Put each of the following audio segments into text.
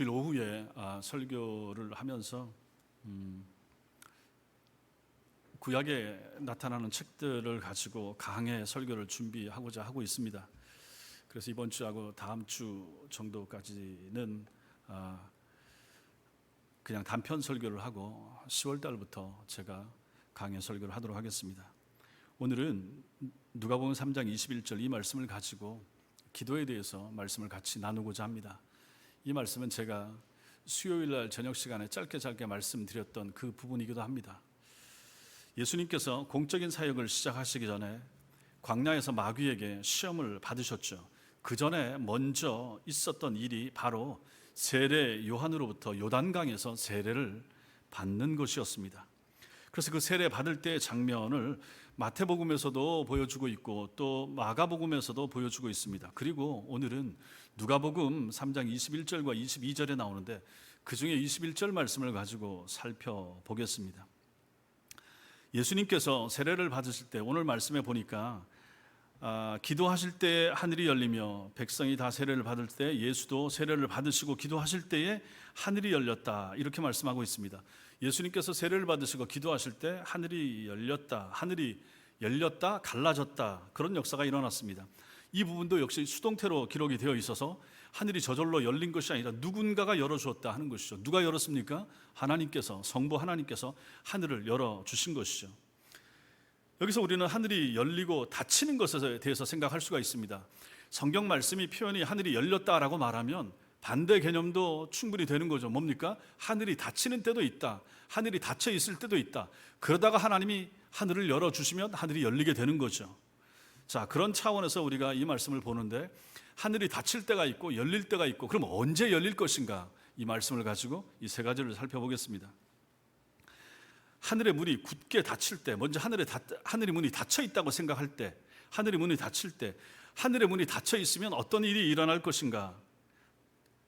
주일 오후에 설교를 하면서 구약에 나타나는 책들을 가지고 강해 설교를 준비하고자 하고 있습니다. 그래서 이번 주하고 다음 주 정도까지는 그냥 단편 설교를 하고 10월 달부터 제가 강해 설교를 하도록 하겠습니다. 오늘은 누가복음 3장 21절 이 말씀을 가지고 기도에 대해서 말씀을 같이 나누고자 합니다. 이 말씀은 제가 수요일 날 저녁 시간에 짧게 말씀드렸던 그 부분이기도 합니다. 예수님께서 공적인 사역을 시작하시기 전에 광야에서 마귀에게 시험을 받으셨죠. 그 전에 먼저 있었던 일이 바로 세례 요한으로부터 요단강에서 세례를 받는 것이었습니다. 그래서 그 세례 받을 때의 장면을 마태복음에서도 보여주고 있고 또 마가복음에서도 보여주고 있습니다. 그리고 오늘은 누가복음 3장 21절과 22절에 나오는데 그 중에 21절 말씀을 가지고 살펴보겠습니다. 예수님께서 세례를 받으실 때 오늘 말씀에 보니까 기도하실 때 하늘이 열리며 백성이 다 세례를 받을 때 예수도 세례를 받으시고 기도하실 때에 하늘이 열렸다, 이렇게 말씀하고 있습니다. 예수님께서 세례를 받으시고 기도하실 때 하늘이 열렸다, 갈라졌다, 그런 역사가 일어났습니다. 이 부분도 역시 수동태로 기록이 되어 있어서 하늘이 저절로 열린 것이 아니라 누군가가 열어주었다 하는 것이죠. 누가 열었습니까? 하나님께서, 성부 하나님께서 하늘을 열어주신 것이죠. 여기서 우리는 하늘이 열리고 닫히는 것에 대해서 생각할 수가 있습니다. 성경 말씀이 표현이 하늘이 열렸다라고 말하면 반대 개념도 충분히 되는 거죠. 뭡니까? 하늘이 닫히는 때도 있다, 하늘이 닫혀 있을 때도 있다. 그러다가 하나님이 하늘을 열어주시면 하늘이 열리게 되는 거죠. 자, 그런 차원에서 우리가 이 말씀을 보는데 하늘이 닫힐 때가 있고 열릴 때가 있고, 그럼 언제 열릴 것인가? 이 말씀을 가지고 이 세 가지를 살펴보겠습니다. 하늘의 문이 굳게 닫힐 때, 먼저 하늘의 문이 닫혀 있다고 생각할 때, 하늘의 문이 닫힐 때, 하늘의 문이 닫혀 있으면 어떤 일이 일어날 것인가?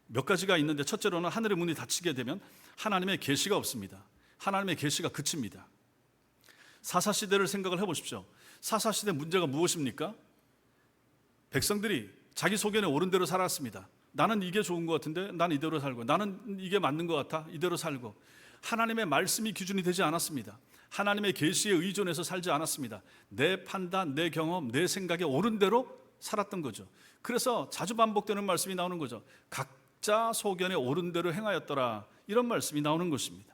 몇 가지가 있는데, 첫째로는 하늘의 문이 닫히게 되면 하나님의 계시가 없습니다. 하나님의 계시가 그칩니다. 사사시대를 생각을 해보십시오. 사사시대 문제가 무엇입니까? 백성들이 자기 소견에 옳은 대로 살았습니다. 나는 이게 좋은 것 같은데 나는 이대로 살고, 나는 이게 맞는 것 같아 이대로 살고, 하나님의 말씀이 기준이 되지 않았습니다. 하나님의 계시에 의존해서 살지 않았습니다. 내 판단, 내 경험, 내 생각에 옳은 대로 살았던 거죠. 그래서 자주 반복되는 말씀이 나오는 거죠. 각자 소견에 옳은 대로 행하였더라, 이런 말씀이 나오는 것입니다.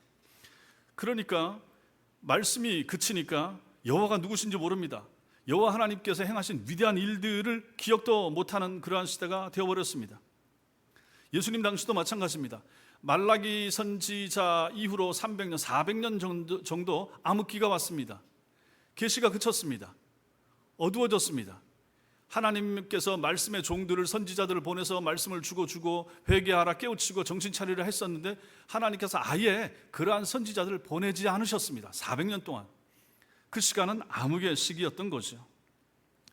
그러니까 말씀이 그치니까 여호와가 누구신지 모릅니다. 여호와 하나님께서 행하신 위대한 일들을 기억도 못하는 그러한 시대가 되어버렸습니다. 예수님 당시도 마찬가지입니다. 말라기 선지자 이후로 300년, 400년 정도 암흑기가 왔습니다. 계시가 그쳤습니다. 어두워졌습니다. 하나님께서 말씀의 종들을, 선지자들을 보내서 말씀을 주고 회개하라, 깨우치고 정신 차리라 했었는데 하나님께서 아예 그러한 선지자들을 보내지 않으셨습니다. 400년 동안. 그 시간은 암흑의 시기였던 거죠.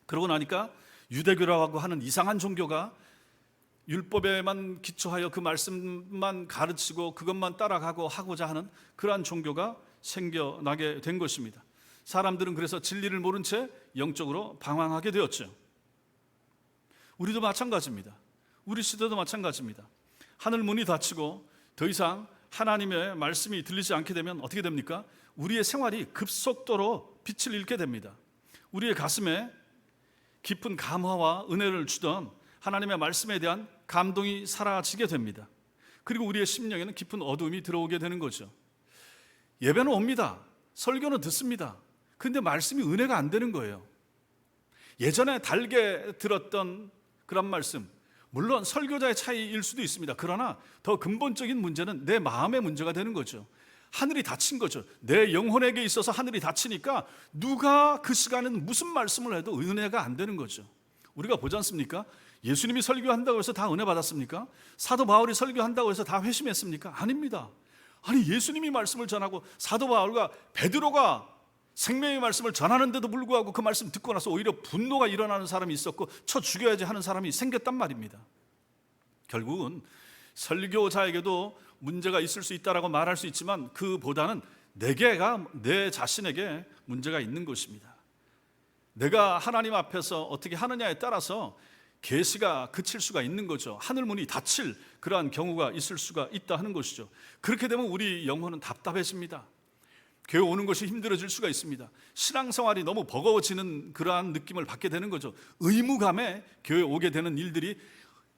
그러고 나니까 유대교라고 하는 이상한 종교가 율법에만 기초하여 그 말씀만 가르치고 그것만 따라가고 하고자 하는 그러한 종교가 생겨나게 된 것입니다. 사람들은 그래서 진리를 모른 채 영적으로 방황하게 되었죠. 우리도 마찬가지입니다. 우리 시대도 마찬가지입니다. 하늘 문이 닫히고 더 이상 하나님의 말씀이 들리지 않게 되면 어떻게 됩니까? 우리의 생활이 급속도로 빛을 잃게 됩니다. 우리의 가슴에 깊은 감화와 은혜를 주던 하나님의 말씀에 대한 감동이 사라지게 됩니다. 그리고 우리의 심령에는 깊은 어두움이 들어오게 되는 거죠. 예배는 옵니다. 설교는 듣습니다. 그런데 말씀이 은혜가 안 되는 거예요. 예전에 달게 들었던 그런 말씀, 물론 설교자의 차이일 수도 있습니다. 그러나 더 근본적인 문제는 내 마음의 문제가 되는 거죠. 하늘이 닫힌 거죠. 내 영혼에게 있어서 하늘이 닫히니까 누가 그 시간에는 무슨 말씀을 해도 은혜가 안 되는 거죠. 우리가 보지 않습니까? 예수님이 설교한다고 해서 다 은혜 받았습니까? 사도 바울이 설교한다고 해서 다 회심했습니까? 아닙니다. 아니, 예수님이 말씀을 전하고 사도 바울과 베드로가 생명의 말씀을 전하는데도 불구하고 그 말씀 듣고 나서 오히려 분노가 일어나는 사람이 있었고 쳐 죽여야지 하는 사람이 생겼단 말입니다. 결국은 설교자에게도 문제가 있을 수 있다라고 말할 수 있지만 그보다는 내 자신에게 문제가 있는 것입니다. 내가 하나님 앞에서 어떻게 하느냐에 따라서 계시가 그칠 수가 있는 거죠. 하늘문이 닫힐 그러한 경우가 있을 수가 있다 하는 것이죠. 그렇게 되면 우리 영혼은 답답해집니다. 교회 오는 것이 힘들어질 수가 있습니다. 신앙생활이 너무 버거워지는 그러한 느낌을 받게 되는 거죠. 의무감에 교회 오게 되는 일들이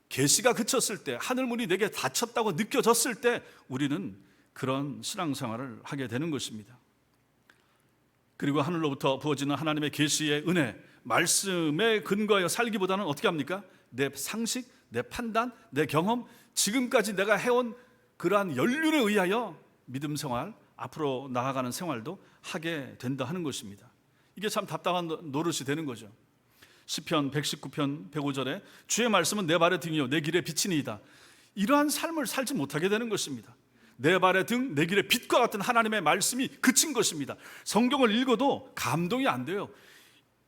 계시가 그쳤을 때, 하늘문이 내게 닫혔다고 느껴졌을 때 우리는 그런 신앙생활을 하게 되는 것입니다. 그리고 하늘로부터 부어지는 하나님의 계시의 은혜, 말씀에 근거하여 살기보다는 어떻게 합니까? 내 상식, 내 판단, 내 경험, 지금까지 내가 해온 그러한 연륜에 의하여 믿음 생활, 앞으로 나아가는 생활도 하게 된다 하는 것입니다. 이게 참 답답한 노릇이 되는 거죠. 시편 119편 105절에 주의 말씀은 내 발의 등이요 내 길의 빛이니이다. 이러한 삶을 살지 못하게 되는 것입니다. 내 발의 등, 내 길의 빛과 같은 하나님의 말씀이 그친 것입니다. 성경을 읽어도 감동이 안 돼요.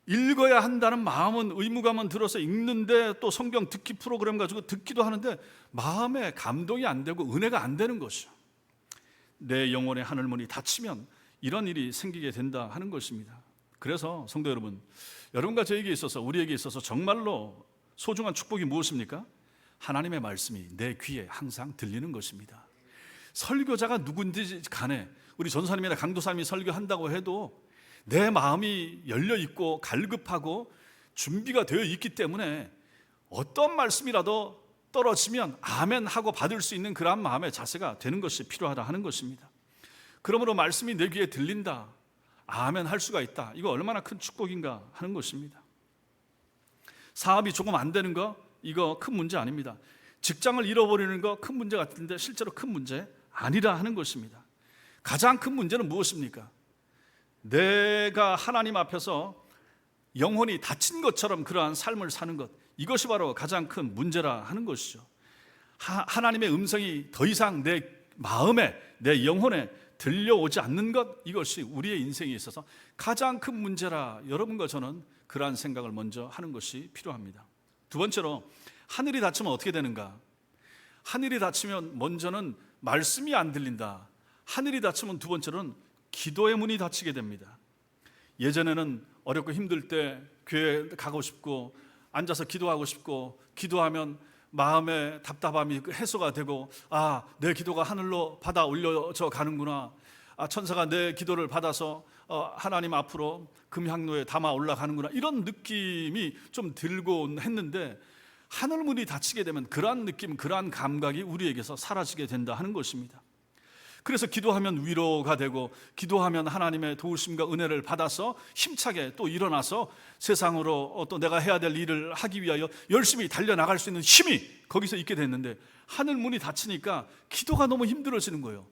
읽어야 한다는 마음은, 의무감은 들어서 읽는데, 또 성경 듣기 프로그램 가지고 듣기도 하는데 마음에 감동이 안 되고 은혜가 안 되는 것이죠. 내 영혼의 하늘문이 닫히면 이런 일이 생기게 된다 하는 것입니다. 그래서 성도 여러분, 여러분과 저에게 있어서, 우리에게 있어서 정말로 소중한 축복이 무엇입니까? 하나님의 말씀이 내 귀에 항상 들리는 것입니다. 설교자가 누군지 간에, 우리 전사님이나 강도사님이 설교한다고 해도 내 마음이 열려 있고 갈급하고 준비가 되어 있기 때문에 어떤 말씀이라도 떨어지면 아멘 하고 받을 수 있는 그러한 마음의 자세가 되는 것이 필요하다 하는 것입니다. 그러므로 말씀이 내 귀에 들린다, 아멘 할 수가 있다, 이거 얼마나 큰 축복인가 하는 것입니다. 사업이 조금 안 되는 거, 이거 큰 문제 아닙니다. 직장을 잃어버리는 거 큰 문제 같은데 실제로 큰 문제 아니라 하는 것입니다. 가장 큰 문제는 무엇입니까? 내가 하나님 앞에서 영혼이 닫힌 것처럼 그러한 삶을 사는 것, 이것이 바로 가장 큰 문제라 하는 것이죠. 하나님의 음성이 더 이상 내 마음에, 내 영혼에 들려오지 않는 것, 이것이 우리의 인생에 있어서 가장 큰 문제라, 여러분과 저는 그러한 생각을 먼저 하는 것이 필요합니다. 두 번째로, 하늘이 닫히면 어떻게 되는가? 하늘이 닫히면 먼저는 말씀이 안 들린다. 하늘이 닫히면 두 번째로는 기도의 문이 닫히게 됩니다. 예전에는 어렵고 힘들 때 교회 가고 싶고 앉아서 기도하고 싶고, 기도하면 마음의 답답함이 해소가 되고, 아, 내 기도가 하늘로 받아 올려져 가는구나, 천사가 내 기도를 받아서 하나님 앞으로 금향로에 담아 올라가는구나, 이런 느낌이 좀 들곤 했는데, 하늘문이 닫히게 되면 그러한 느낌, 그러한 감각이 우리에게서 사라지게 된다 하는 것입니다. 그래서 기도하면 위로가 되고, 기도하면 하나님의 도우심과 은혜를 받아서 힘차게 또 일어나서 세상으로 또 내가 해야 될 일을 하기 위하여 열심히 달려나갈 수 있는 힘이 거기서 있게 됐는데, 하늘문이 닫히니까 기도가 너무 힘들어지는 거예요.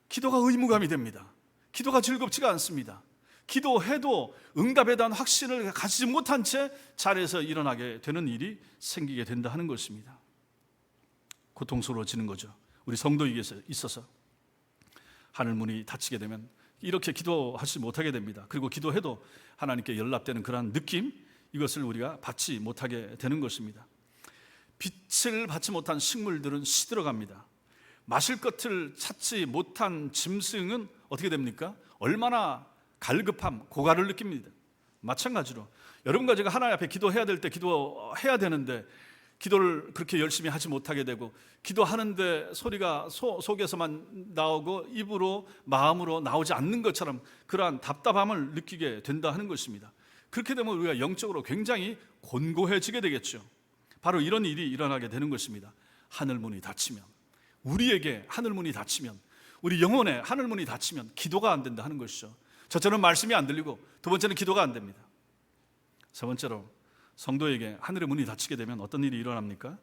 기도가 의무감이 됩니다. 기도가 즐겁지가 않습니다. 기도해도 응답에 대한 확신을 가지지 못한 채 자리에서 일어나게 되는 일이 생기게 된다 하는 것입니다. 고통스러워지는 거죠. 우리 성도에게 있어서 하늘문이 닫히게 되면 이렇게 기도하지 못하게 됩니다. 그리고 기도해도 하나님께 연락되는 그러한 느낌, 이것을 우리가 받지 못하게 되는 것입니다. 빛을 받지 못한 식물들은 시들어갑니다. 마실 것을 찾지 못한 짐승은 어떻게 됩니까? 얼마나 갈급함, 고갈을 느낍니다. 마찬가지로 여러분과 제가 하나님 앞에 기도해야 될 때 기도해야 되는데 기도를 그렇게 열심히 하지 못하게 되고, 기도하는데 소리가 속에서만 나오고 입으로, 마음으로 나오지 않는 것처럼 그러한 답답함을 느끼게 된다 하는 것입니다. 그렇게 되면 우리가 영적으로 굉장히 곤고해지게 되겠죠. 바로 이런 일이 일어나게 되는 것입니다. 하늘문이 닫히면, 우리에게 하늘문이 닫히면, 우리 영혼에 하늘문이 닫히면 기도가 안 된다 하는 것이죠. 첫째는 말씀이 안 들리고, 두 번째는 기도가 안 됩니다. 세 번째로, 성도에게 하늘의 문이 닫히게 되면 어떤 일이 일어납니까?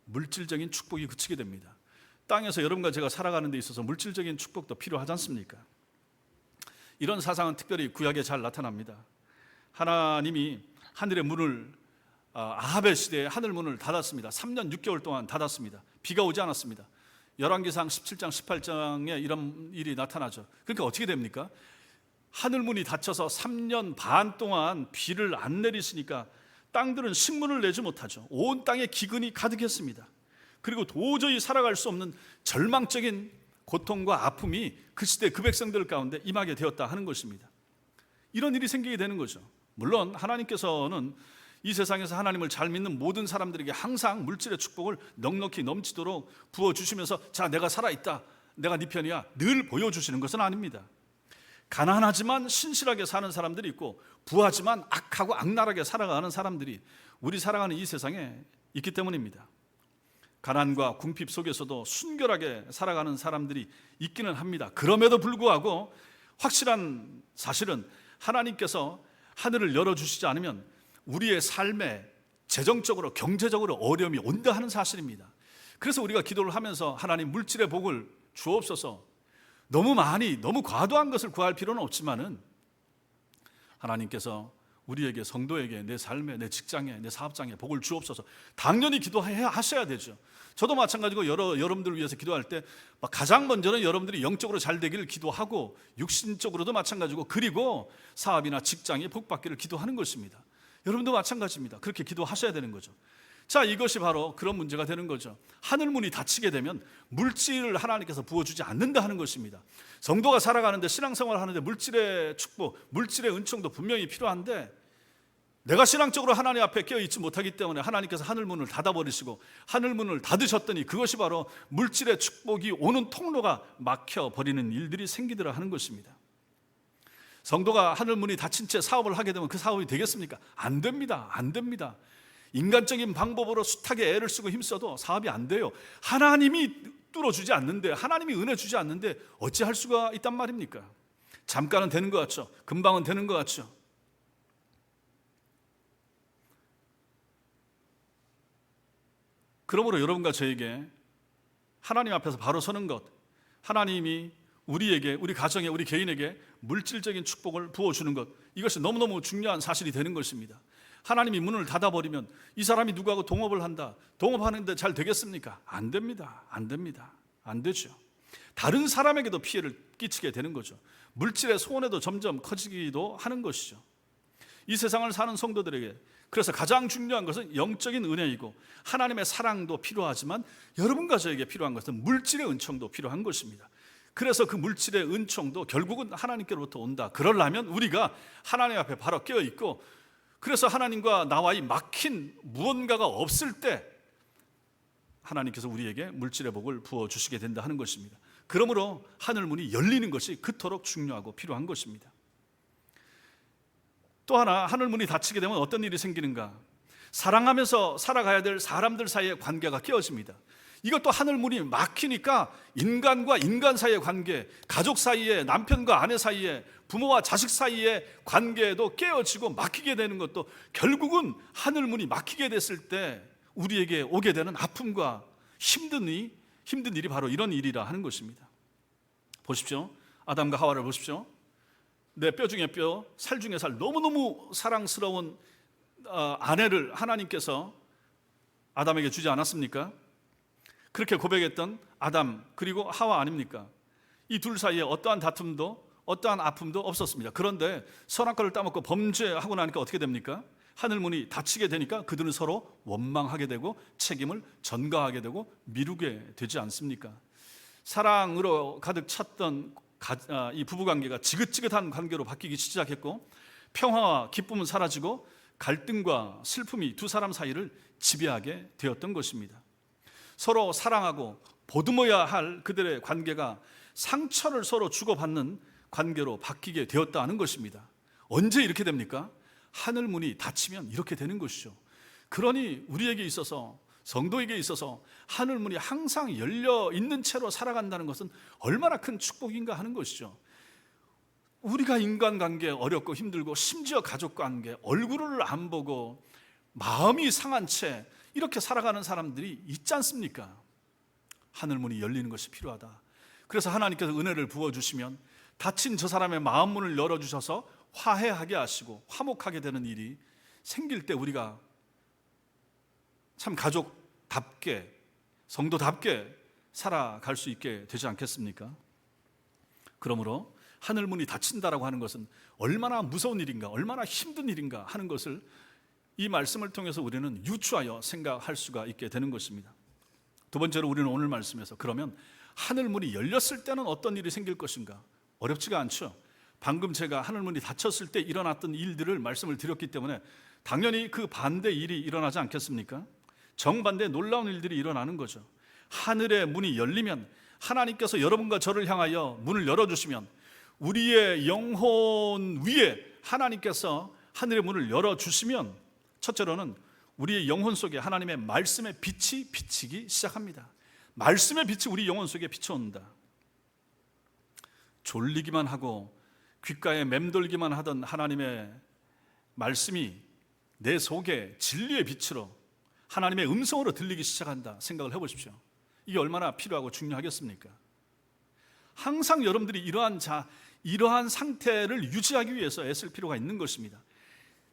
물질적인 축복이 그치게 됩니다. 땅에서 여러분과 제가 살아가는 데 있어서 물질적인 축복도 필요하지 않습니까? 이런 사상은 특별히 구약에 잘 나타납니다. 하나님이 하늘의 문을, 아합의 시대에 하늘 문을 닫았습니다. 3년 6개월 동안 닫았습니다. 비가 오지 않았습니다. 열왕기상 17장 18장에 이런 일이 나타나죠. 그러니까 어떻게 됩니까? 하늘문이 닫혀서 3년 반 동안 비를 안 내리시니까 땅들은 식물을 내지 못하죠. 온 땅에 기근이 가득했습니다. 그리고 도저히 살아갈 수 없는 절망적인 고통과 아픔이 그 시대 그 백성들 가운데 임하게 되었다 하는 것입니다. 이런 일이 생기게 되는 거죠. 물론 하나님께서는 이 세상에서 하나님을 잘 믿는 모든 사람들에게 항상 물질의 축복을 넉넉히 넘치도록 부어주시면서 자, 내가 살아있다, 내가 네 편이야 늘 보여주시는 것은 아닙니다. 가난하지만 신실하게 사는 사람들이 있고 부하지만 악하고 악랄하게 살아가는 사람들이 우리 살아가는 이 세상에 있기 때문입니다. 가난과 궁핍 속에서도 순결하게 살아가는 사람들이 있기는 합니다. 그럼에도 불구하고 확실한 사실은 하나님께서 하늘을 열어주시지 않으면 우리의 삶에 재정적으로 경제적으로 어려움이 온다 하는 사실입니다. 그래서 우리가 기도를 하면서 하나님 물질의 복을 주옵소서, 너무 많이 너무 과도한 것을 구할 필요는 없지만은 하나님께서 우리에게, 성도에게, 내 삶에, 내 직장에, 내 사업장에 복을 주옵소서 당연히 기도해야 하셔야 되죠. 저도 마찬가지고 여러분들을 위해서 기도할 때 가장 먼저는 여러분들이 영적으로 잘 되기를 기도하고 육신적으로도 마찬가지고 그리고 사업이나 직장이 복받기를 기도하는 것입니다. 여러분도 마찬가지입니다. 그렇게 기도하셔야 되는 거죠. 자, 이것이 바로 그런 문제가 되는 거죠. 하늘문이 닫히게 되면 물질을 하나님께서 부어주지 않는다 하는 것입니다. 성도가 살아가는데, 신앙생활을 하는데 물질의 축복, 물질의 은총도 분명히 필요한데 내가 신앙적으로 하나님 앞에 깨어있지 못하기 때문에 하나님께서 하늘문을 닫아버리시고 하늘문을 닫으셨더니 그것이 바로 물질의 축복이 오는 통로가 막혀버리는 일들이 생기더라 하는 것입니다. 성도가 하늘문이 닫힌 채 사업을 하게 되면 그 사업이 되겠습니까? 안 됩니다. 안 됩니다. 인간적인 방법으로 숱하게 애를 쓰고 힘써도 사업이 안 돼요. 하나님이 뚫어주지 않는데, 하나님이 은혜 주지 않는데 어찌할 수가 있단 말입니까? 잠깐은 되는 것 같죠? 금방은 되는 것 같죠? 그러므로 여러분과 저에게 하나님 앞에서 바로 서는 것, 하나님이 우리에게, 우리 가정에, 우리 개인에게 물질적인 축복을 부어주는 것, 이것이 너무너무 중요한 사실이 되는 것입니다. 하나님이 문을 닫아버리면 이 사람이 누구하고 동업을 한다, 동업하는데 잘 되겠습니까? 안 됩니다. 안 됩니다. 안 되죠. 다른 사람에게도 피해를 끼치게 되는 거죠. 물질의 소원에도 점점 커지기도 하는 것이죠. 이 세상을 사는 성도들에게 그래서 가장 중요한 것은 영적인 은혜이고 하나님의 사랑도 필요하지만 여러분과 저에게 필요한 것은 물질의 은총도 필요한 것입니다. 그래서 그 물질의 은총도 결국은 하나님께로부터 온다. 그러려면 우리가 하나님 앞에 바로 깨어있고, 그래서 하나님과 나와의 막힌 무언가가 없을 때 하나님께서 우리에게 물질의 복을 부어주시게 된다 하는 것입니다. 그러므로 하늘문이 열리는 것이 그토록 중요하고 필요한 것입니다. 또 하나, 하늘문이 닫히게 되면 어떤 일이 생기는가? 사랑하면서 살아가야 될 사람들 사이의 관계가 깨어집니다. 이것도 하늘문이 막히니까 인간과 인간 사이의 관계, 가족 사이에, 남편과 아내 사이에, 부모와 자식 사이의 관계도 깨어지고 막히게 되는 것도 결국은 하늘문이 막히게 됐을 때 우리에게 오게 되는 아픔과 힘든 일이 바로 이런 일이라 하는 것입니다. 보십시오. 아담과 하와를 보십시오. 내 뼈 중에 뼈, 살 중에 살, 너무너무 사랑스러운 아내를 하나님께서 아담에게 주지 않았습니까? 그렇게 고백했던 아담 그리고 하와 아닙니까? 이 둘 사이에 어떠한 다툼도 어떠한 아픔도 없었습니다. 그런데 선악과를 따먹고 범죄하고 나니까 어떻게 됩니까? 하늘문이 닫히게 되니까 그들은 서로 원망하게 되고 책임을 전가하게 되고 미루게 되지 않습니까? 사랑으로 가득 찼던 이 부부관계가 지긋지긋한 관계로 바뀌기 시작했고, 평화와 기쁨은 사라지고 갈등과 슬픔이 두 사람 사이를 지배하게 되었던 것입니다. 서로 사랑하고 보듬어야 할 그들의 관계가 상처를 서로 주고받는 관계로 바뀌게 되었다는 것입니다. 언제 이렇게 됩니까? 하늘문이 닫히면 이렇게 되는 것이죠. 그러니 우리에게 있어서, 성도에게 있어서 하늘문이 항상 열려 있는 채로 살아간다는 것은 얼마나 큰 축복인가 하는 것이죠. 우리가 인간관계 어렵고 힘들고 심지어 가족관계 얼굴을 안 보고 마음이 상한 채 이렇게 살아가는 사람들이 있지 않습니까? 하늘문이 열리는 것이 필요하다. 그래서 하나님께서 은혜를 부어주시면 닫힌 저 사람의 마음문을 열어주셔서 화해하게 하시고 화목하게 되는 일이 생길 때 우리가 참 가족답게, 성도답게 살아갈 수 있게 되지 않겠습니까? 그러므로 하늘문이 닫힌다라고 하는 것은 얼마나 무서운 일인가, 얼마나 힘든 일인가 하는 것을 이 말씀을 통해서 우리는 유추하여 생각할 수가 있게 되는 것입니다. 두 번째로 우리는 오늘 말씀에서 그러면 하늘문이 열렸을 때는 어떤 일이 생길 것인가? 어렵지가 않죠. 방금 제가 하늘문이 닫혔을 때 일어났던 일들을 말씀을 드렸기 때문에 당연히 그 반대 일이 일어나지 않겠습니까? 정반대 놀라운 일들이 일어나는 거죠. 하늘의 문이 열리면, 하나님께서 여러분과 저를 향하여 문을 열어주시면, 우리의 영혼 위에 하나님께서 하늘의 문을 열어주시면, 첫째로는 우리의 영혼 속에 하나님의 말씀의 빛이 비치기 시작합니다. 말씀의 빛이 우리 영혼 속에 비춰온다. 졸리기만 하고 귓가에 맴돌기만 하던 하나님의 말씀이 내 속에 진리의 빛으로 하나님의 음성으로 들리기 시작한다 생각을 해보십시오. 이게 얼마나 필요하고 중요하겠습니까? 항상 여러분들이 이러한 상태를 유지하기 위해서 애쓸 필요가 있는 것입니다.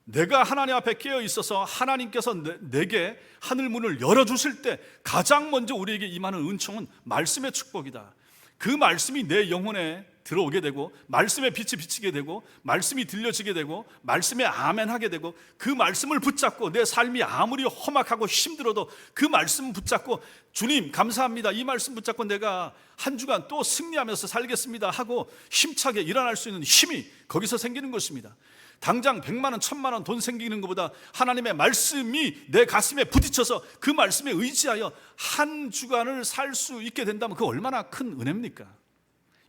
내가 하나님 앞에 깨어 있어서 하나님께서 내게 하늘문을 열어주실 때 가장 먼저 우리에게 임하는 은총은 말씀의 축복이다. 그 말씀이 내 영혼에 들어오게 되고, 말씀의 빛이 비치게 되고, 말씀이 들려지게 되고, 말씀에 아멘하게 되고, 그 말씀을 붙잡고 내 삶이 아무리 험악하고 힘들어도 그 말씀 붙잡고, 주님 감사합니다, 이 말씀 붙잡고 내가 한 주간 또 승리하면서 살겠습니다 하고 힘차게 일어날 수 있는 힘이 거기서 생기는 것입니다. 당장 100만 원, 1000만 원 돈 생기는 것보다 하나님의 말씀이 내 가슴에 부딪혀서 그 말씀에 의지하여 한 주간을 살 수 있게 된다면 그 얼마나 큰 은혜입니까?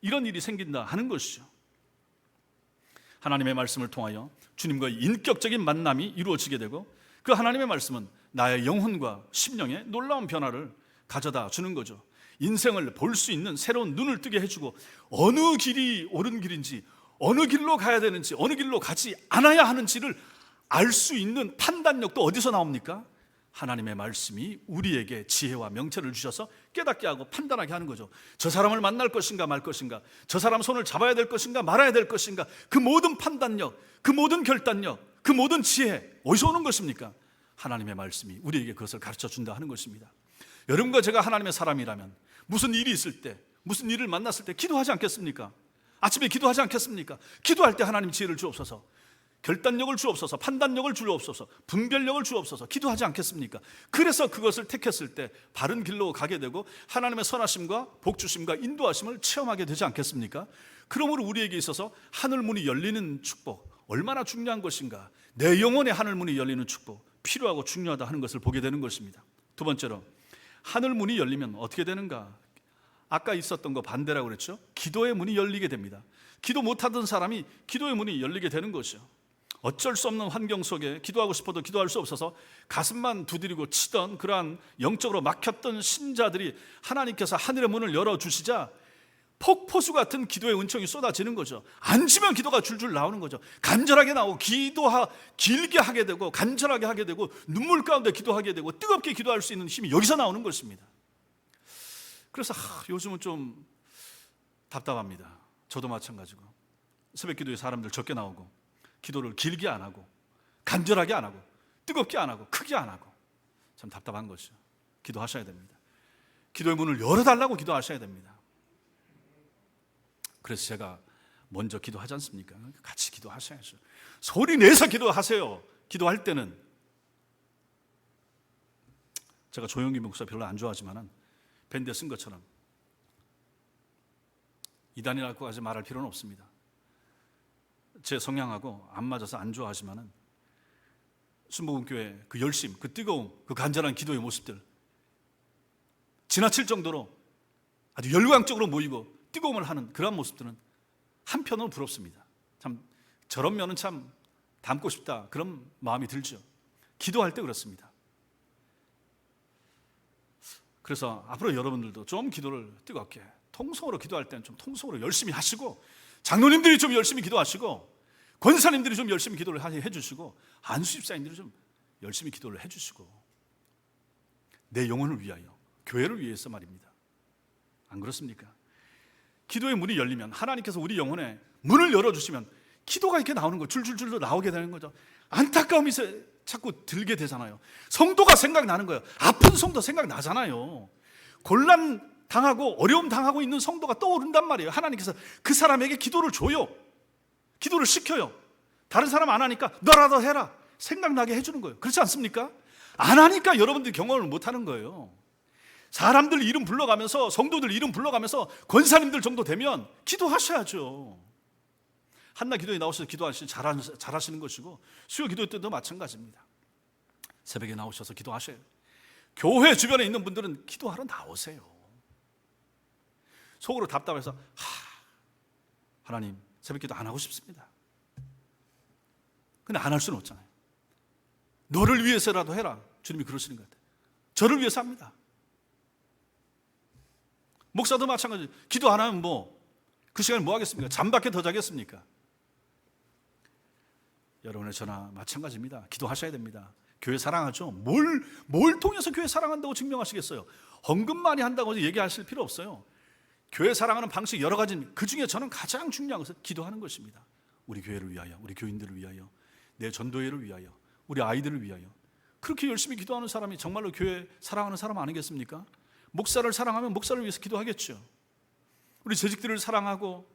이런 일이 생긴다 하는 것이죠. 하나님의 말씀을 통하여 주님과의 인격적인 만남이 이루어지게 되고, 그 하나님의 말씀은 나의 영혼과 심령에 놀라운 변화를 가져다 주는 거죠. 인생을 볼 수 있는 새로운 눈을 뜨게 해주고, 어느 길이 옳은 길인지, 어느 길로 가야 되는지, 어느 길로 가지 않아야 하는지를 알 수 있는 판단력도 어디서 나옵니까? 하나님의 말씀이 우리에게 지혜와 명철을 주셔서 깨닫게 하고 판단하게 하는 거죠. 저 사람을 만날 것인가 말 것인가, 저 사람 손을 잡아야 될 것인가 말아야 될 것인가, 그 모든 판단력, 그 모든 결단력, 그 모든 지혜 어디서 오는 것입니까? 하나님의 말씀이 우리에게 그것을 가르쳐 준다 하는 것입니다. 여러분과 제가 하나님의 사람이라면 무슨 일이 있을 때, 무슨 일을 만났을 때 기도하지 않겠습니까? 아침에 기도하지 않겠습니까? 기도할 때 하나님 지혜를 주옵소서, 결단력을 주옵소서, 판단력을 주옵소서, 분별력을 주옵소서 기도하지 않겠습니까? 그래서 그것을 택했을 때 바른 길로 가게 되고 하나님의 선하심과 복주심과 인도하심을 체험하게 되지 않겠습니까? 그러므로 우리에게 있어서 하늘문이 열리는 축복 얼마나 중요한 것인가, 내 영혼의 하늘문이 열리는 축복 필요하고 중요하다 하는 것을 보게 되는 것입니다. 두 번째로, 하늘문이 열리면 어떻게 되는가? 아까 있었던 거 반대라고 그랬죠? 기도의 문이 열리게 됩니다. 기도 못하던 사람이 기도의 문이 열리게 되는 것이죠. 어쩔 수 없는 환경 속에 기도하고 싶어도 기도할 수 없어서 가슴만 두드리고 치던 그러한 영적으로 막혔던 신자들이 하나님께서 하늘의 문을 열어주시자 폭포수 같은 기도의 은총이 쏟아지는 거죠. 앉으면 기도가 줄줄 나오는 거죠. 간절하게 나오고 길게 하게 되고 간절하게 하게 되고 눈물 가운데 기도하게 되고 뜨겁게 기도할 수 있는 힘이 여기서 나오는 것입니다. 그래서 요즘은 좀 답답합니다. 저도 마찬가지고 새벽 기도에 사람들 적게 나오고 기도를 길게 안 하고 간절하게 안 하고 뜨겁게 안 하고 크게 안 하고 참 답답한 것이죠. 기도하셔야 됩니다. 기도의 문을 열어달라고 기도하셔야 됩니다. 그래서 제가 먼저 기도하지 않습니까? 같이 기도하셔야죠. 소리 내서 기도하세요. 기도할 때는 제가 조용기 목사 별로 안 좋아하지만 밴드에 쓴 것처럼 이단이라고까지 말할 필요는 없습니다. 제 성향하고 안 맞아서 안 좋아하지만 순복음교회 그 열심, 그 뜨거움, 그 간절한 기도의 모습들 지나칠 정도로 아주 열광적으로 모이고 뜨거움을 하는 그러한 모습들은 한편으로 부럽습니다. 참 저런 면은 참 닮고 싶다 그런 마음이 들죠. 기도할 때 그렇습니다. 그래서 앞으로 여러분들도 좀 기도를 뜨겁게 통성으로 기도할 때는 좀 통성으로 열심히 하시고, 장로님들이 좀 열심히 기도하시고, 권사님들이 좀 열심히 기도를 해주시고, 안수집사님들이 좀 열심히 기도를 해주시고, 내 영혼을 위하여, 교회를 위해서 말입니다. 안 그렇습니까? 기도의 문이 열리면 하나님께서 우리 영혼에 문을 열어주시면 기도가 이렇게 나오는 거, 줄줄줄로 나오게 되는 거죠. 안타까움이 자꾸 들게 되잖아요. 성도가 생각나는 거예요. 아픈 성도 생각나잖아요. 곤란 당하고 어려움 당하고 있는 성도가 떠오른단 말이에요. 하나님께서 그 사람에게 기도를 줘요. 기도를 시켜요. 다른 사람 안 하니까 너라도 해라 생각나게 해주는 거예요. 그렇지 않습니까? 안 하니까 여러분들이 경험을 못 하는 거예요. 사람들 이름 불러가면서, 성도들 이름 불러가면서 권사님들 정도 되면 기도하셔야죠. 한나 기도에 나오셔서 잘하시는 것이고 수요 기도 때도 마찬가지입니다. 새벽에 나오셔서 기도하셔요. 교회 주변에 있는 분들은 기도하러 나오세요. 속으로 답답해서 하나님 새벽 기도 안 하고 싶습니다. 근데 안 할 수는 없잖아요. 너를 위해서라도 해라. 주님이 그러시는 것 같아요. 저를 위해서 합니다. 목사도 마찬가지. 기도 안 하면 그 시간에 뭐 하겠습니까? 잠밖에 더 자겠습니까? 여러분의 저나 마찬가지입니다. 기도하셔야 됩니다. 교회 사랑하죠? 뭘 통해서 교회 사랑한다고 증명하시겠어요? 헌금 많이 한다고 얘기하실 필요 없어요. 교회 사랑하는 방식 여러 가지입니다. 그 중에 저는 가장 중요한 것은 기도하는 것입니다. 우리 교회를 위하여, 우리 교인들을 위하여, 내 전도회를 위하여, 우리 아이들을 위하여. 그렇게 열심히 기도하는 사람이 정말로 교회 사랑하는 사람 아니겠습니까? 목사를 사랑하면 목사를 위해서 기도하겠죠. 우리 재직들을 사랑하고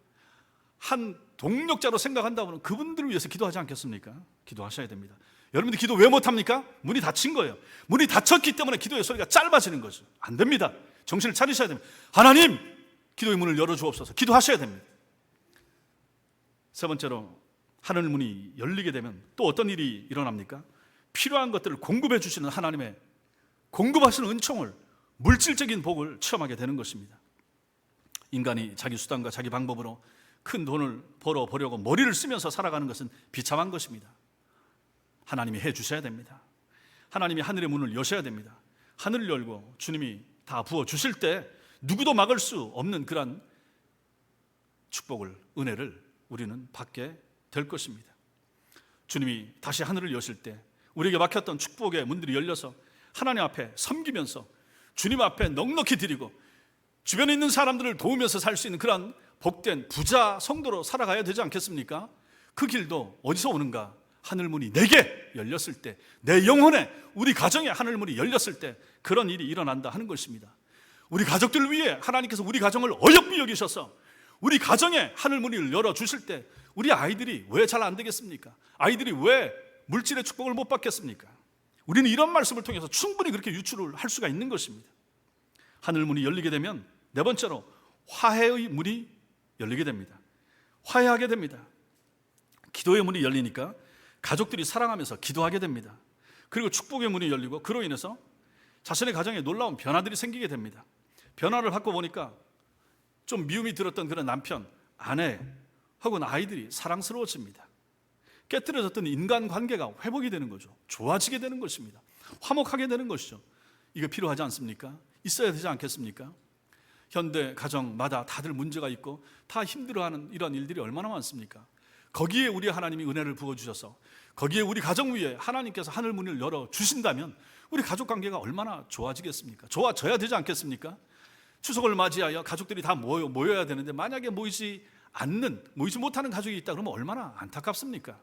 한 동력자로 생각한다면 그분들을 위해서 기도하지 않겠습니까? 기도하셔야 됩니다. 여러분들 기도 왜 못합니까? 문이 닫힌 거예요. 문이 닫혔기 때문에 기도의 소리가 짧아지는 거죠. 안 됩니다. 정신을 차리셔야 됩니다. 하나님, 기도의 문을 열어주옵소서. 기도하셔야 됩니다. 세 번째로, 하늘 문이 열리게 되면 또 어떤 일이 일어납니까? 필요한 것들을 공급해 주시는 하나님의 공급하시는 은총을, 물질적인 복을 체험하게 되는 것입니다. 인간이 자기 수단과 자기 방법으로 큰 돈을 벌어보려고 머리를 쓰면서 살아가는 것은 비참한 것입니다. 하나님이 해 주셔야 됩니다. 하나님이 하늘의 문을 여셔야 됩니다. 하늘을 열고 주님이 다 부어주실 때 누구도 막을 수 없는 그런 축복을, 은혜를 우리는 받게 될 것입니다. 주님이 다시 하늘을 여실 때 우리에게 막혔던 축복의 문들이 열려서 하나님 앞에 섬기면서 주님 앞에 넉넉히 드리고 주변에 있는 사람들을 도우면서 살 수 있는 그런 복된 부자 성도로 살아가야 되지 않겠습니까? 그 길도 어디서 오는가? 하늘문이 내게 열렸을 때, 내 영혼에, 우리 가정에 하늘문이 열렸을 때 그런 일이 일어난다 하는 것입니다. 우리 가족들을 위해 하나님께서 우리 가정을 어여삐 여기셔서 우리 가정에 하늘문을 열어주실 때 우리 아이들이 왜 잘 안 되겠습니까? 아이들이 왜 물질의 축복을 못 받겠습니까? 우리는 이런 말씀을 통해서 충분히 그렇게 유추를 할 수가 있는 것입니다. 하늘문이 열리게 되면 네 번째로 화해의 문이 열리게 됩니다. 화해하게 됩니다. 기도의 문이 열리니까 가족들이 사랑하면서 기도하게 됩니다. 그리고 축복의 문이 열리고 그로 인해서 자신의 가정에 놀라운 변화들이 생기게 됩니다. 변화를 받고 보니까 좀 미움이 들었던 그런 남편, 아내 혹은 아이들이 사랑스러워집니다. 깨뜨려졌던 인간관계가 회복이 되는 거죠. 좋아지게 되는 것입니다. 화목하게 되는 것이죠. 이거 필요하지 않습니까? 있어야 되지 않겠습니까? 현대 가정마다 다들 문제가 있고 다 힘들어하는 이런 일들이 얼마나 많습니까? 거기에 우리 하나님이 은혜를 부어주셔서 거기에 우리 가정 위에 하나님께서 하늘 문을 열어주신다면 우리 가족 관계가 얼마나 좋아지겠습니까? 좋아져야 되지 않겠습니까? 추석을 맞이하여 가족들이 다 모여야 되는데 만약에 모이지 못하는 가족이 있다 그러면 얼마나 안타깝습니까?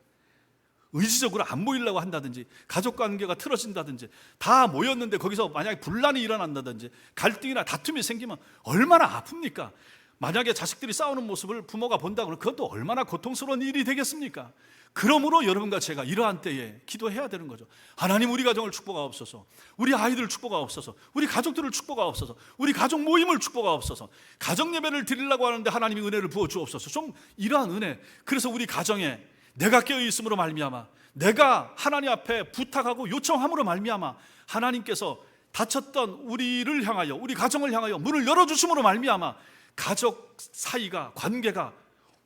의지적으로 안 모이려고 한다든지 가족관계가 틀어진다든지 다 모였는데 거기서 만약에 분란이 일어난다든지 갈등이나 다툼이 생기면 얼마나 아픕니까? 만약에 자식들이 싸우는 모습을 부모가 본다 그러면 그것도 얼마나 고통스러운 일이 되겠습니까? 그러므로 여러분과 제가 이러한 때에 기도해야 되는 거죠. 하나님, 우리 가정을 축복하옵소서, 우리 아이들을 축복하옵소서, 우리 가족들을 축복하옵소서, 우리 가족 모임을 축복하옵소서. 가정 예배를 드리려고 하는데 하나님이 은혜를 부어 주옵소서. 좀 이러한 은혜. 그래서 우리 가정에 내가 깨어 있음으로 말미암아, 내가 하나님 앞에 부탁하고 요청함으로 말미암아 하나님께서 닫혔던 우리를 향하여, 우리 가정을 향하여 문을 열어주심으로 말미암아 가족 사이가, 관계가,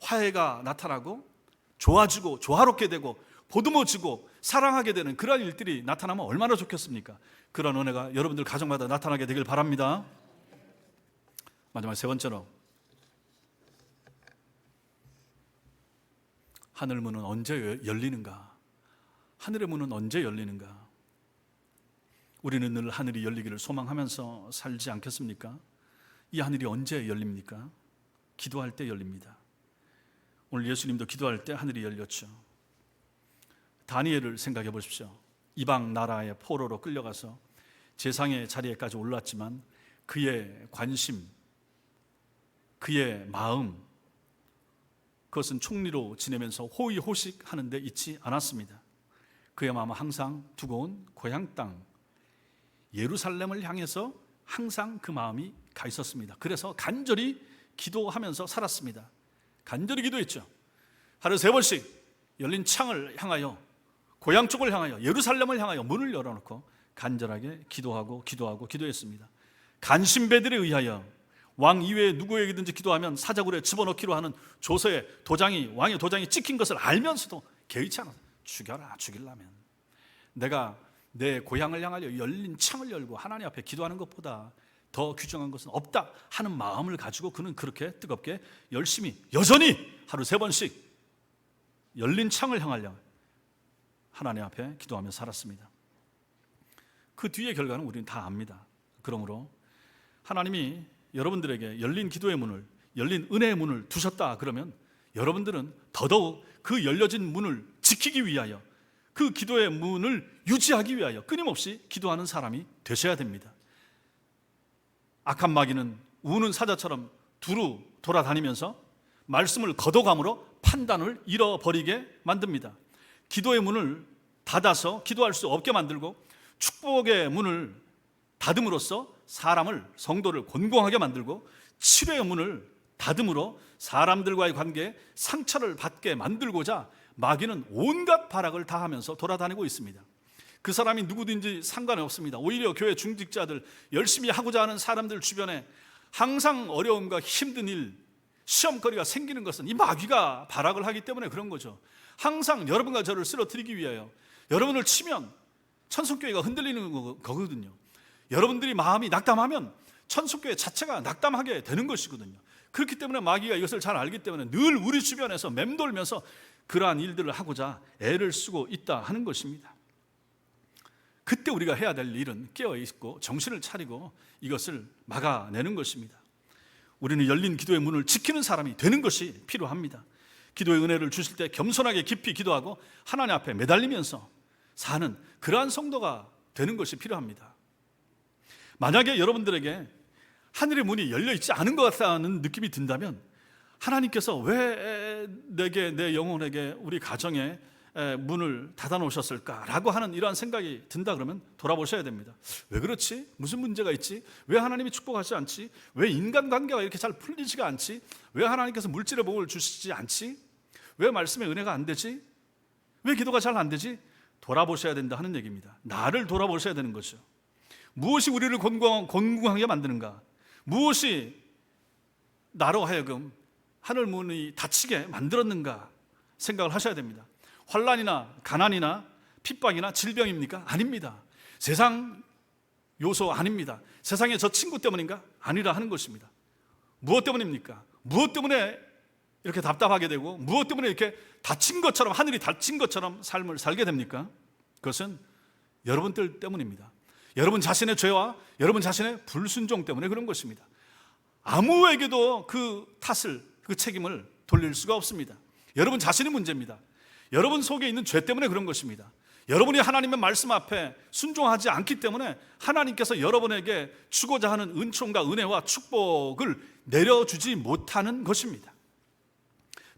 화해가 나타나고 좋아지고 조화롭게 되고 보듬어지고 사랑하게 되는 그런 일들이 나타나면 얼마나 좋겠습니까? 그런 은혜가 여러분들 가정마다 나타나게 되길 바랍니다. 마지막 세 번째로, 하늘 문은 언제 열리는가? 하늘의 문은 언제 열리는가? 우리는 늘 하늘이 열리기를 소망하면서 살지 않겠습니까? 이 하늘이 언제 열립니까? 기도할 때 열립니다. 오늘 예수님도 기도할 때 하늘이 열렸죠. 다니엘을 생각해 보십시오. 이방 나라의 포로로 끌려가서 제상의 자리에까지 올랐지만 그의 관심, 그의 마음, 그것은 총리로 지내면서 호의호식하는 데 있지 않았습니다. 그의 마음은 항상 두고 온 고향 땅 예루살렘을 향해서 항상 그 마음이 가 있었습니다. 그래서 간절히 기도하면서 살았습니다. 간절히 기도했죠. 하루 3번씩 열린 창을 향하여, 고향 쪽을 향하여, 예루살렘을 향하여 문을 열어놓고 간절하게 기도했습니다. 간신배들에 의하여 왕 이외에 누구에게든지 기도하면 사자굴에 집어넣기로 하는 조서의 도장이, 왕의 도장이 찍힌 것을 알면서도 개의치 않아서 죽이려면 내가 내 고향을 향하여 열린 창을 열고 하나님 앞에 기도하는 것보다 더 귀중한 것은 없다 하는 마음을 가지고 그는 그렇게 뜨겁게 열심히 여전히 하루 3번씩 열린 창을 향하여 하나님 앞에 기도하며 살았습니다. 그 뒤의 결과는 우리는 다 압니다. 그러므로 하나님이 여러분들에게 열린 기도의 문을, 열린 은혜의 문을 두셨다 그러면 여러분들은 더더욱 그 열려진 문을 지키기 위하여, 그 기도의 문을 유지하기 위하여 끊임없이 기도하는 사람이 되셔야 됩니다. 악한 마귀는 우는 사자처럼 두루 돌아다니면서 말씀을 거둬감으로 판단을 잃어버리게 만듭니다. 기도의 문을 닫아서 기도할 수 없게 만들고 축복의 문을 닫음으로써 사람을, 성도를 곤고하게 만들고 치료의 문을 닫음으로 사람들과의 관계에 상처를 받게 만들고자 마귀는 온갖 발악을 다 하면서 돌아다니고 있습니다. 그 사람이 누구든지 상관이 없습니다. 오히려 교회 중직자들, 열심히 하고자 하는 사람들 주변에 항상 어려움과 힘든 일, 시험거리가 생기는 것은 이 마귀가 발악을 하기 때문에 그런 거죠. 항상 여러분과 저를 쓰러뜨리기 위하여, 여러분을 치면 천성교회가 흔들리는 거거든요. 여러분들이 마음이 낙담하면 천성교회 자체가 낙담하게 되는 것이거든요. 그렇기 때문에 마귀가 이것을 잘 알기 때문에 늘 우리 주변에서 맴돌면서 그러한 일들을 하고자 애를 쓰고 있다 하는 것입니다. 그때 우리가 해야 될 일은 깨어있고 정신을 차리고 이것을 막아내는 것입니다. 우리는 열린 기도의 문을 지키는 사람이 되는 것이 필요합니다. 기도의 은혜를 주실 때 겸손하게 깊이 기도하고 하나님 앞에 매달리면서 사는 그러한 성도가 되는 것이 필요합니다. 만약에 여러분들에게 하늘의 문이 열려 있지 않은 것 같다는 느낌이 든다면 하나님께서 왜 내게, 내 영혼에게, 우리 가정에 문을 닫아 놓으셨을까라고 하는 이러한 생각이 든다 그러면 돌아보셔야 됩니다. 왜 그렇지? 무슨 문제가 있지? 왜 하나님이 축복하지 않지? 왜 인간관계가 이렇게 잘 풀리지가 않지? 왜 하나님께서 물질의 복을 주시지 않지? 왜 말씀의 은혜가 안 되지? 왜 기도가 잘 안 되지? 돌아보셔야 된다 하는 얘기입니다. 나를 돌아보셔야 되는 거죠. 무엇이 우리를 곤궁하게 만드는가? 무엇이 나로 하여금 하늘 문이 닫히게 만들었는가 생각을 하셔야 됩니다. 환난이나 가난이나 핍박이나 질병입니까? 아닙니다. 세상 요소 아닙니다. 세상의 저 친구 때문인가? 아니라 하는 것입니다. 무엇 때문입니까? 무엇 때문에 이렇게 답답하게 되고 무엇 때문에 이렇게 닫힌 것처럼, 하늘이 닫힌 것처럼 삶을 살게 됩니까? 그것은 여러분들 때문입니다. 여러분 자신의 죄와 여러분 자신의 불순종 때문에 그런 것입니다. 아무에게도 그 탓을, 그 책임을 돌릴 수가 없습니다. 여러분 자신의 문제입니다. 여러분 속에 있는 죄 때문에 그런 것입니다. 여러분이 하나님의 말씀 앞에 순종하지 않기 때문에 하나님께서 여러분에게 주고자 하는 은총과 은혜와 축복을 내려주지 못하는 것입니다.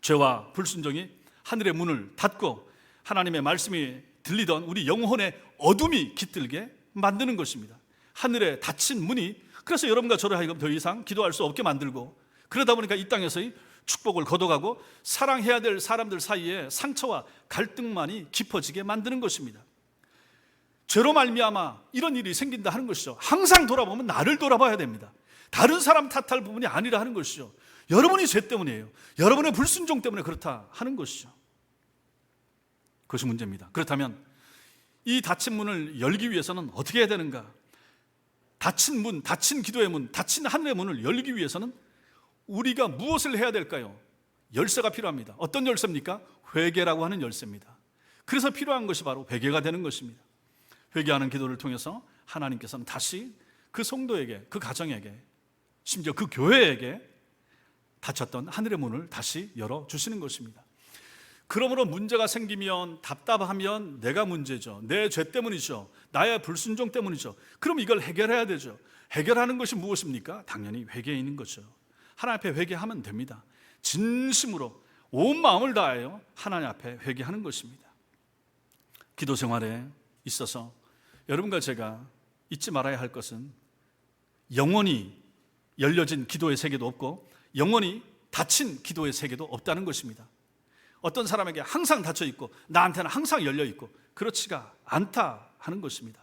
죄와 불순종이 하늘의 문을 닫고 하나님의 말씀이 들리던 우리 영혼의 어둠이 깃들게 만드는 것입니다. 하늘에 닫힌 문이 그래서 여러분과 저를 하여금 더 이상 기도할 수 없게 만들고, 그러다 보니까 이 땅에서의 축복을 거둬가고 사랑해야 될 사람들 사이에 상처와 갈등만이 깊어지게 만드는 것입니다. 죄로 말미암아 이런 일이 생긴다 하는 것이죠. 항상 돌아보면 나를 돌아봐야 됩니다. 다른 사람 탓할 부분이 아니라 하는 것이죠. 여러분이 죄 때문이에요. 여러분의 불순종 때문에 그렇다 하는 것이죠. 그것이 문제입니다. 그렇다면 이 닫힌 문을 열기 위해서는 어떻게 해야 되는가? 닫힌 문, 닫힌 기도의 문, 닫힌 하늘의 문을 열기 위해서는 우리가 무엇을 해야 될까요? 열쇠가 필요합니다. 어떤 열쇠입니까? 회개라고 하는 열쇠입니다. 그래서 필요한 것이 바로 회개가 되는 것입니다. 회개하는 기도를 통해서 하나님께서는 다시 그 성도에게, 그 가정에게, 심지어 그 교회에게 닫혔던 하늘의 문을 다시 열어주시는 것입니다. 그러므로 문제가 생기면, 답답하면 내가 문제죠. 내 죄 때문이죠. 나의 불순종 때문이죠. 그럼 이걸 해결해야 되죠. 해결하는 것이 무엇입니까? 당연히 회개에 있는 거죠. 하나님 앞에 회개하면 됩니다. 진심으로 온 마음을 다하여 하나님 앞에 회개하는 것입니다. 기도 생활에 있어서 여러분과 제가 잊지 말아야 할 것은 영원히 열려진 기도의 세계도 없고 영원히 닫힌 기도의 세계도 없다는 것입니다. 어떤 사람에게 항상 닫혀 있고 나한테는 항상 열려 있고 그렇지가 않다 하는 것입니다.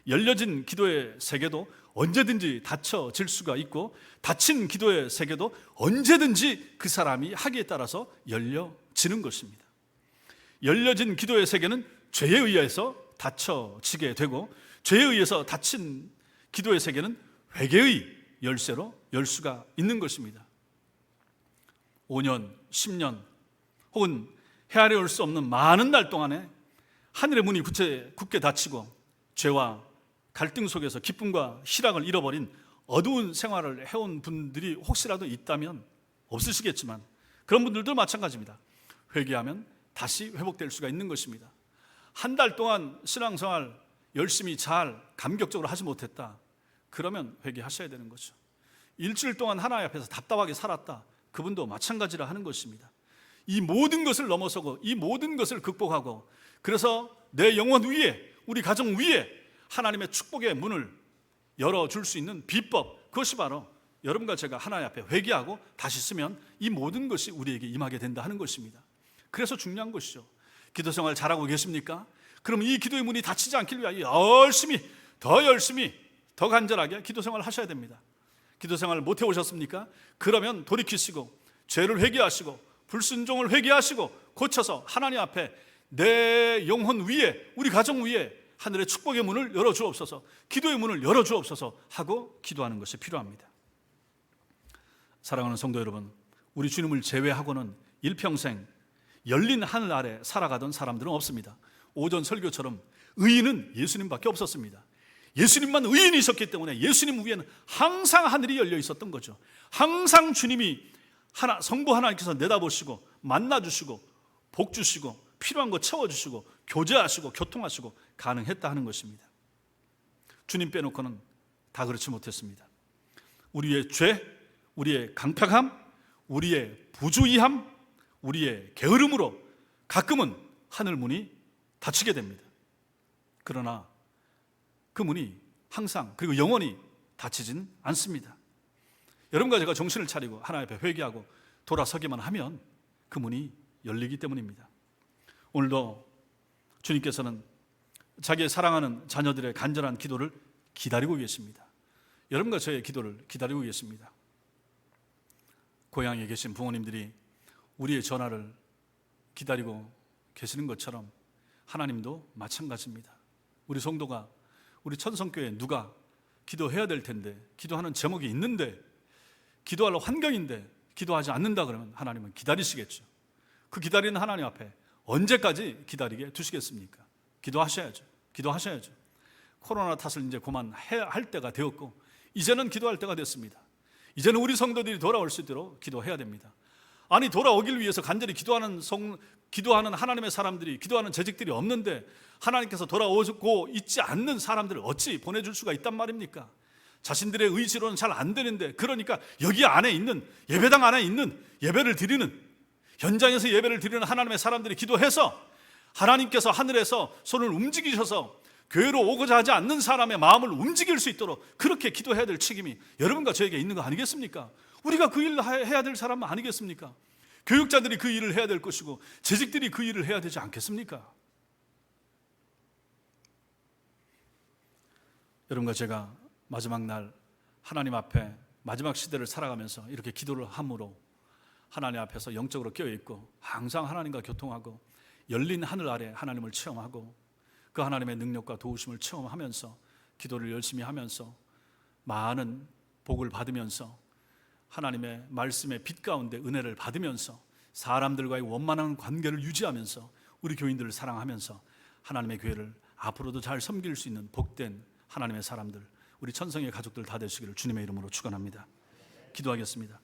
열려진 기도의 세계도 언제든지 닫혀질 수가 있고 닫힌 기도의 세계도 언제든지 그 사람이 하기에 따라서 열려지는 것입니다. 열려진 기도의 세계는 죄에 의해서 닫혀지게 되고 죄에 의해서 닫힌 기도의 세계는 회개의 열쇠로 열 수가 있는 것입니다. 5년, 10년 혹은 헤아려올 수 없는 많은 날 동안에 하늘의 문이 굳게 닫히고 죄와 갈등 속에서 기쁨과 희락을 잃어버린 어두운 생활을 해온 분들이 혹시라도 있다면 없으시겠지만 그런 분들도 마찬가지입니다. 회개하면 다시 회복될 수가 있는 것입니다. 한 달 동안 신앙생활 열심히 잘 감격적으로 하지 못했다. 그러면 회개하셔야 되는 거죠. 일주일 동안 하나님 앞에서 답답하게 살았다. 그분도 마찬가지라 하는 것입니다. 이 모든 것을 넘어서고 이 모든 것을 극복하고 그래서 내 영혼 위에 우리 가정 위에 하나님의 축복의 문을 열어줄 수 있는 비법, 그것이 바로 여러분과 제가 하나님 앞에 회개하고 다시 쓰면 이 모든 것이 우리에게 임하게 된다 하는 것입니다. 그래서 중요한 것이죠. 기도생활 잘하고 계십니까? 그럼 이 기도의 문이 닫히지 않길 위하여 열심히 더 간절하게 기도생활을 하셔야 됩니다. 기도생활을 못 해오셨습니까? 그러면 돌이키시고 죄를 회개하시고 불순종을 회개하시고 고쳐서 하나님 앞에 내 영혼 위에 우리 가정 위에 하늘의 축복의 문을 열어주옵소서, 기도의 문을 열어주옵소서 하고 기도하는 것이 필요합니다. 사랑하는 성도 여러분, 우리 주님을 제외하고는 일평생 열린 하늘 아래 살아가던 사람들은 없습니다. 오전 설교처럼 의인은 예수님밖에 없었습니다. 예수님만 의인이셨기 때문에 예수님 위에는 항상 하늘이 열려 있었던 거죠. 항상 주님이 성부 하나님께서 내다보시고 만나주시고 복 주시고 필요한 거 채워주시고 교제하시고 교통하시고 가능했다 하는 것입니다. 주님 빼놓고는 다 그렇지 못했습니다. 우리의 죄, 우리의 강팍함, 우리의 부주의함, 우리의 게으름으로 가끔은 하늘 문이 닫히게 됩니다. 그러나 그 문이 항상 그리고 영원히 닫히진 않습니다. 여러분과 제가 정신을 차리고 하나님 앞에 회개하고 돌아서기만 하면 그 문이 열리기 때문입니다. 오늘도 주님께서는 자기의 사랑하는 자녀들의 간절한 기도를 기다리고 계십니다. 여러분과 저의 기도를 기다리고 계십니다. 고향에 계신 부모님들이 우리의 전화를 기다리고 계시는 것처럼 하나님도 마찬가지입니다. 우리 성도가 우리 천성교회에 누가 기도해야 될 텐데 기도하는 제목이 있는데 기도할 환경인데 기도하지 않는다 그러면 하나님은 기다리시겠죠. 그 기다리는 하나님 앞에 언제까지 기다리게 두시겠습니까? 기도하셔야죠. 코로나 탓을 이제 그만할 때가 되었고 이제는 기도할 때가 됐습니다. 이제는 우리 성도들이 돌아올 수 있도록 기도해야 됩니다. 아니 돌아오길 위해서 간절히 기도하는 하나님의 사람들이 기도하는 재직들이 없는데 하나님께서 돌아오고 있지 않는 사람들을 어찌 보내줄 수가 있단 말입니까? 자신들의 의지로는 잘 안 되는데 그러니까 여기 안에 있는 예배당 안에 있는 예배를 드리는 현장에서 예배를 드리는 하나님의 사람들이 기도해서 하나님께서 하늘에서 손을 움직이셔서 교회로 오고자 하지 않는 사람의 마음을 움직일 수 있도록 그렇게 기도해야 될 책임이 여러분과 저에게 있는 거 아니겠습니까? 우리가 그 일을 해야 될 사람 아니겠습니까? 교육자들이 그 일을 해야 될 것이고 재직들이 그 일을 해야 되지 않겠습니까? 여러분과 제가 마지막 날 하나님 앞에 마지막 시대를 살아가면서 이렇게 기도를 함으로 하나님 앞에서 영적으로 깨어있고 항상 하나님과 교통하고 열린 하늘 아래 하나님을 체험하고 그 하나님의 능력과 도우심을 체험하면서 기도를 열심히 하면서 많은 복을 받으면서 하나님의 말씀의 빛 가운데 은혜를 받으면서 사람들과의 원만한 관계를 유지하면서 우리 교인들을 사랑하면서 하나님의 교회를 앞으로도 잘 섬길 수 있는 복된 하나님의 사람들, 우리 천성의 가족들 다 되시기를 주님의 이름으로 축원합니다. 기도하겠습니다.